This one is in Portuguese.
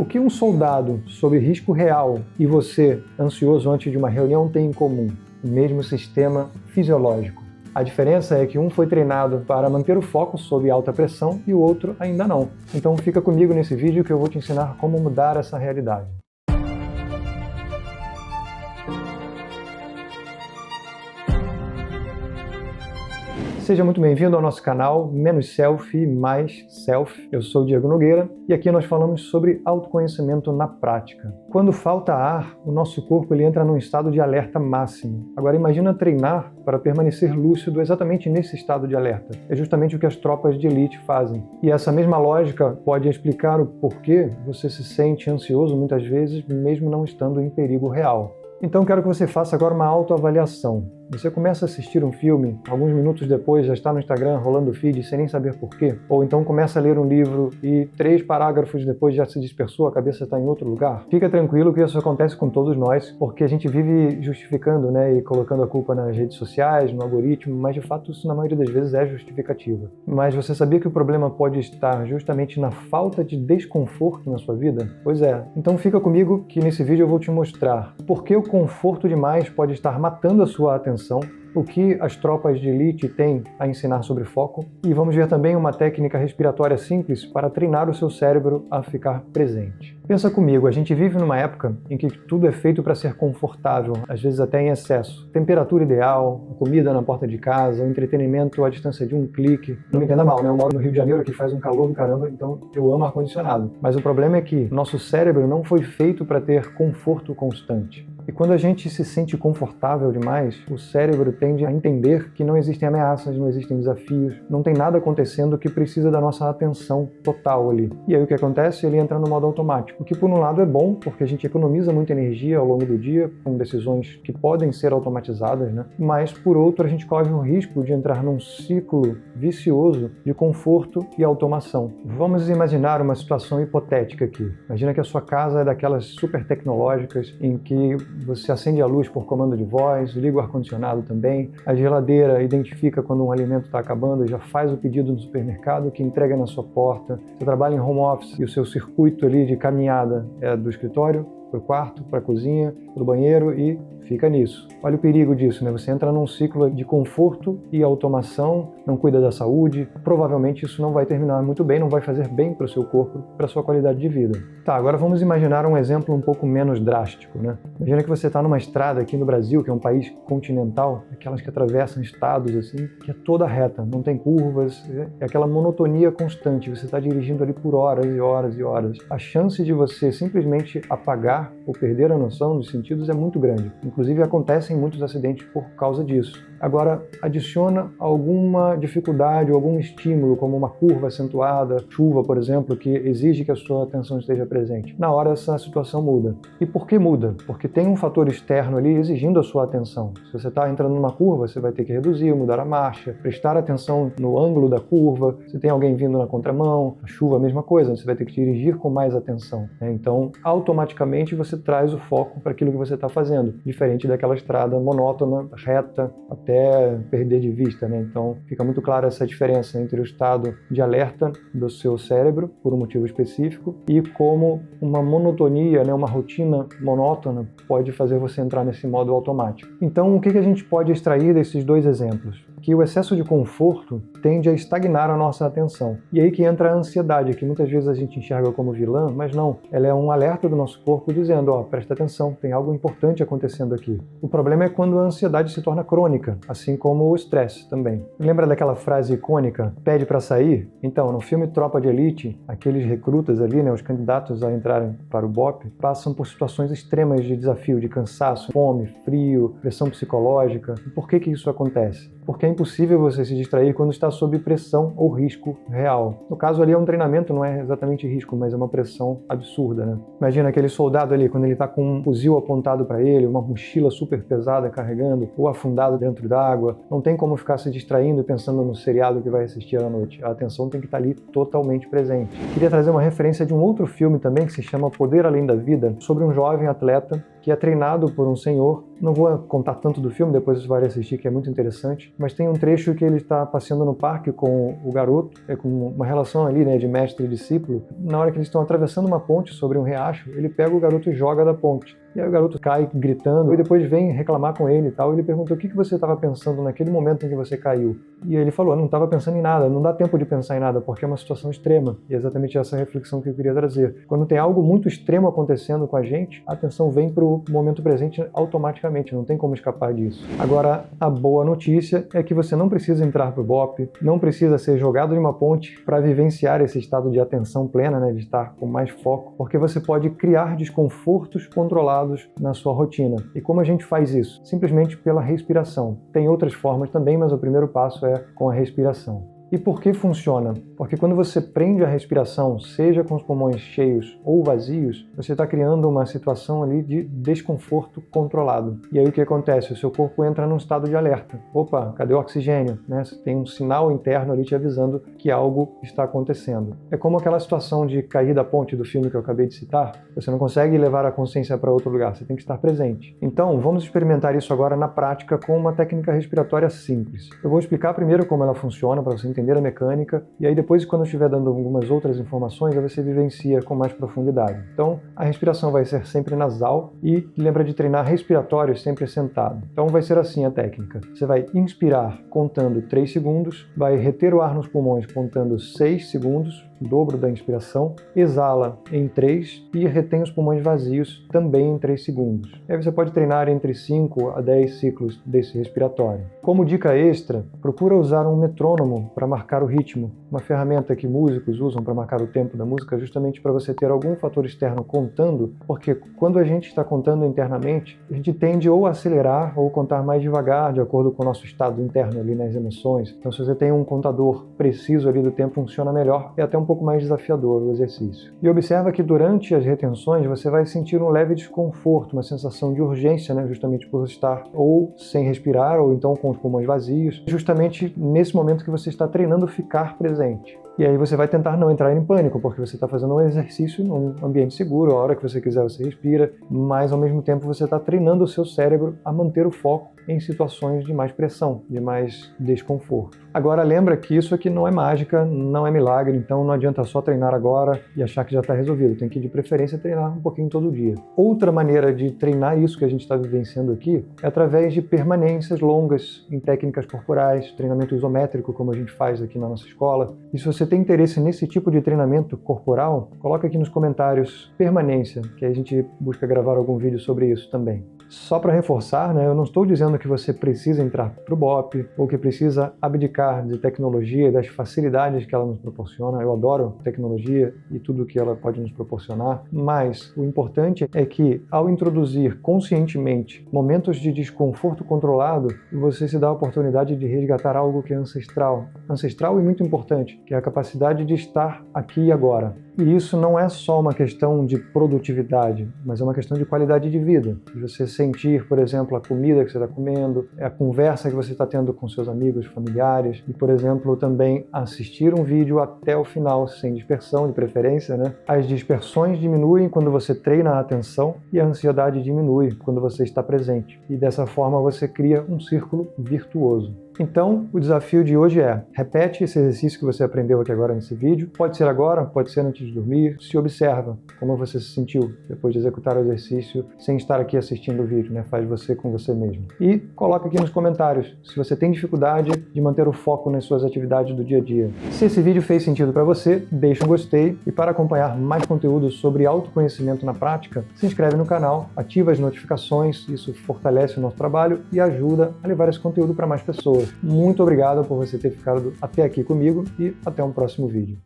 O que um soldado sob risco real e você, ansioso antes de uma reunião, têm em comum? O mesmo sistema fisiológico. A diferença é que um foi treinado para manter o foco sob alta pressão e o outro ainda não. Então fica comigo nesse vídeo que eu vou te ensinar como mudar essa realidade. Seja muito bem-vindo ao nosso canal Menos Selfie, Mais Self. Eu sou o Diego Nogueira e aqui nós falamos sobre autoconhecimento na prática. Quando falta ar, o nosso corpo entra num estado de alerta máximo. Agora imagina treinar para permanecer lúcido exatamente nesse estado de alerta. É justamente o que as tropas de elite fazem. E essa mesma lógica pode explicar o porquê você se sente ansioso muitas vezes, mesmo não estando em perigo real. Então quero que você faça agora uma autoavaliação. Você começa a assistir um filme, alguns minutos depois já está no Instagram rolando o feed sem nem saber porquê. Ou então começa a ler um livro e 3 parágrafos depois já se dispersou, a cabeça está em outro lugar. Fica tranquilo que isso acontece com todos nós, porque a gente vive justificando, e colocando a culpa nas redes sociais, no algoritmo, mas de fato isso na maioria das vezes é justificativa. Mas você sabia que o problema pode estar justamente na falta de desconforto na sua vida? Pois é. Então fica comigo que nesse vídeo eu vou te mostrar por que o conforto demais pode estar matando a sua atenção, o que as tropas de elite têm a ensinar sobre foco, e vamos ver também uma técnica respiratória simples para treinar o seu cérebro a ficar presente. Pensa comigo, a gente vive numa época em que tudo é feito para ser confortável, às vezes até em excesso. Temperatura ideal, a comida na porta de casa, o entretenimento à distância de um clique. Não me entenda mal, eu moro no Rio de Janeiro, que faz um calor do caramba, então eu amo ar-condicionado. Mas o problema é que nosso cérebro não foi feito para ter conforto constante. E quando a gente se sente confortável demais, o cérebro tende a entender que não existem ameaças, não existem desafios, não tem nada acontecendo que precisa da nossa atenção total ali. E aí o que acontece? Ele entra no modo automático, o que por um lado é bom, porque a gente economiza muita energia ao longo do dia, com decisões que podem ser automatizadas, mas por outro a gente corre o risco de entrar num ciclo vicioso de conforto e automação. Vamos imaginar uma situação hipotética aqui. Imagina que a sua casa é daquelas super tecnológicas em que você acende a luz por comando de voz, liga o ar-condicionado também, a geladeira identifica quando um alimento está acabando e já faz o pedido no supermercado que entrega na sua porta. Você trabalha em home office e o seu circuito ali de caminhada é do escritório para o quarto, para a cozinha, para o banheiro e fica nisso. Olha o perigo disso, Você entra num ciclo de conforto e automação, não cuida da saúde, provavelmente isso não vai terminar muito bem, não vai fazer bem para o seu corpo, para a sua qualidade de vida. Tá, agora vamos imaginar um exemplo um pouco menos drástico, Imagina que você está numa estrada aqui no Brasil, que é um país continental, aquelas que atravessam estados assim, que é toda reta, não tem curvas, é aquela monotonia constante, você está dirigindo ali por horas e horas e horas. A chance de você simplesmente apagar ou perder a noção dos sentidos é muito grande. Inclusive acontecem muitos acidentes por causa disso. Agora, adiciona alguma dificuldade ou algum estímulo, como uma curva acentuada, chuva, por exemplo, que exige que a sua atenção esteja presente. Na hora, essa situação muda. E por que muda? Porque tem um fator externo ali exigindo a sua atenção. Se você está entrando numa curva, você vai ter que reduzir, mudar a marcha, prestar atenção no ângulo da curva. Se tem alguém vindo na contramão, a chuva, a mesma coisa, você vai ter que dirigir com mais atenção. Então, automaticamente, você traz o foco para aquilo que você está fazendo, diferente daquela estrada monótona, reta, até perder de vista, Então, fica muito clara essa diferença entre o estado de alerta do seu cérebro, por um motivo específico, e como uma monotonia, uma rotina monótona pode fazer você entrar nesse modo automático. Então, o que a gente pode extrair desses dois exemplos? Que o excesso de conforto tende a estagnar a nossa atenção. E aí que entra a ansiedade, que muitas vezes a gente enxerga como vilã, mas não. Ela é um alerta do nosso corpo dizendo, presta atenção, tem algo importante acontecendo aqui. O problema é quando a ansiedade se torna crônica, assim como o estresse também. Lembra daquela frase icônica, pede para sair? Então, no filme Tropa de Elite, aqueles recrutas ali, os candidatos a entrarem para o BOPE, passam por situações extremas de desafio, de cansaço, fome, frio, pressão psicológica. E por que isso acontece? Porque é impossível você se distrair quando está sob pressão ou risco real. No caso ali é um treinamento, não é exatamente risco, mas é uma pressão absurda, Imagina aquele soldado ali, quando ele está com um fuzil apontado para ele, uma mochila super pesada carregando, ou afundado dentro d'água. Não tem como ficar se distraindo e pensando no seriado que vai assistir à noite. A atenção tem que estar ali totalmente presente. Queria trazer uma referência de um outro filme também, que se chama Poder Além da Vida, sobre um jovem atleta que é treinado por um senhor. Não vou contar tanto do filme, depois você vai assistir, que é muito interessante, mas tem um trecho que ele está passeando no parque com o garoto, com uma relação ali, né, de mestre e discípulo. Na hora que eles estão atravessando uma ponte sobre um riacho, ele pega o garoto e joga da ponte. E aí o garoto cai gritando, e depois vem reclamar com ele e tal. Ele perguntou: o que você estava pensando naquele momento em que você caiu? E ele falou: não estava pensando em nada, não dá tempo de pensar em nada, porque é uma situação extrema. E é exatamente essa reflexão que eu queria trazer. Quando tem algo muito extremo acontecendo com a gente, a atenção vem para o momento presente automaticamente, não tem como escapar disso. Agora, a boa notícia é que você não precisa entrar para o BOP, não precisa ser jogado de uma ponte para vivenciar esse estado de atenção plena, né, de estar com mais foco, porque você pode criar desconfortos controlados na sua rotina. E como a gente faz isso? Simplesmente pela respiração. Tem outras formas também, mas o primeiro passo é com a respiração. E por que funciona? Porque quando você prende a respiração, seja com os pulmões cheios ou vazios, você está criando uma situação ali de desconforto controlado. E aí o que acontece? O seu corpo entra num estado de alerta. Opa, cadê o oxigênio? Né? Você tem um sinal interno ali te avisando que algo está acontecendo. É como aquela situação de cair da ponte do filme que eu acabei de citar. Você não consegue levar a consciência para outro lugar, você tem que estar presente. Então, vamos experimentar isso agora na prática com uma técnica respiratória simples. Eu vou explicar primeiro como ela funciona, para você entender a mecânica, e aí depois, quando eu estiver dando algumas outras informações, aí você vivencia com mais profundidade. Então, a respiração vai ser sempre nasal e lembra de treinar respiratório sempre sentado. Então vai ser assim a técnica. Você vai inspirar contando 3 segundos, vai reter o ar nos pulmões contando 6 segundos, o dobro da inspiração, exala em 3 e retém os pulmões vazios também em 3 segundos. Aí você pode treinar entre 5 a 10 ciclos desse respiratório. Como dica extra, procura usar um metrônomo para marcar o ritmo, uma ferramenta que músicos usam para marcar o tempo da música justamente para você ter algum fator externo contando, porque quando a gente está contando internamente, a gente tende ou a acelerar ou contar mais devagar, de acordo com o nosso estado interno ali nas emoções. Então, se você tem um contador preciso ali do tempo, funciona melhor e até um pouco mais desafiador o exercício. E observa que durante as retenções você vai sentir um leve desconforto, uma sensação de urgência, né, justamente por estar ou sem respirar ou então com os pulmões vazios, justamente nesse momento que você está treinando ficar presente. E aí você vai tentar não entrar em pânico, porque você está fazendo um exercício num ambiente seguro, a hora que você quiser você respira, mas ao mesmo tempo você está treinando o seu cérebro a manter o foco em situações de mais pressão, de mais desconforto. Agora lembra que isso aqui não é mágica, não é milagre, então não adianta só treinar agora e achar que já está resolvido, tem que de preferência treinar um pouquinho todo dia. Outra maneira de treinar isso que a gente está vivenciando aqui é através de permanências longas em técnicas corporais, treinamento isométrico como a gente faz aqui na nossa escola. E se você tem interesse nesse tipo de treinamento corporal, coloca aqui nos comentários permanência, que aí a gente busca gravar algum vídeo sobre isso também. Só para reforçar, né, eu não estou dizendo que você precisa entrar para o BOP ou que precisa abdicar de tecnologia e das facilidades que ela nos proporciona. Eu adoro tecnologia e tudo que ela pode nos proporcionar, mas o importante é que ao introduzir conscientemente momentos de desconforto controlado, você se dá a oportunidade de resgatar algo que é ancestral e muito importante, que é a capacidade de estar aqui e agora. E isso não é só uma questão de produtividade, mas é uma questão de qualidade de vida. De você sentir, por exemplo, a comida que você está comendo, a conversa que você está tendo com seus amigos, familiares, e, por exemplo, também assistir um vídeo até o final, sem dispersão, de preferência, né? As dispersões diminuem quando você treina a atenção e a ansiedade diminui quando você está presente. E dessa forma você cria um círculo virtuoso. Então, o desafio de hoje é: repete esse exercício que você aprendeu aqui agora nesse vídeo. Pode ser agora, pode ser antes de dormir. Se observa como você se sentiu depois de executar o exercício sem estar aqui assistindo o vídeo, né? Faz você com você mesmo. E coloca aqui nos comentários se você tem dificuldade de manter o foco nas suas atividades do dia a dia. Se esse vídeo fez sentido para você, deixa um gostei. E para acompanhar mais conteúdo sobre autoconhecimento na prática, se inscreve no canal, ativa as notificações, isso fortalece o nosso trabalho e ajuda a levar esse conteúdo para mais pessoas. Muito obrigado por você ter ficado até aqui comigo e até um próximo vídeo.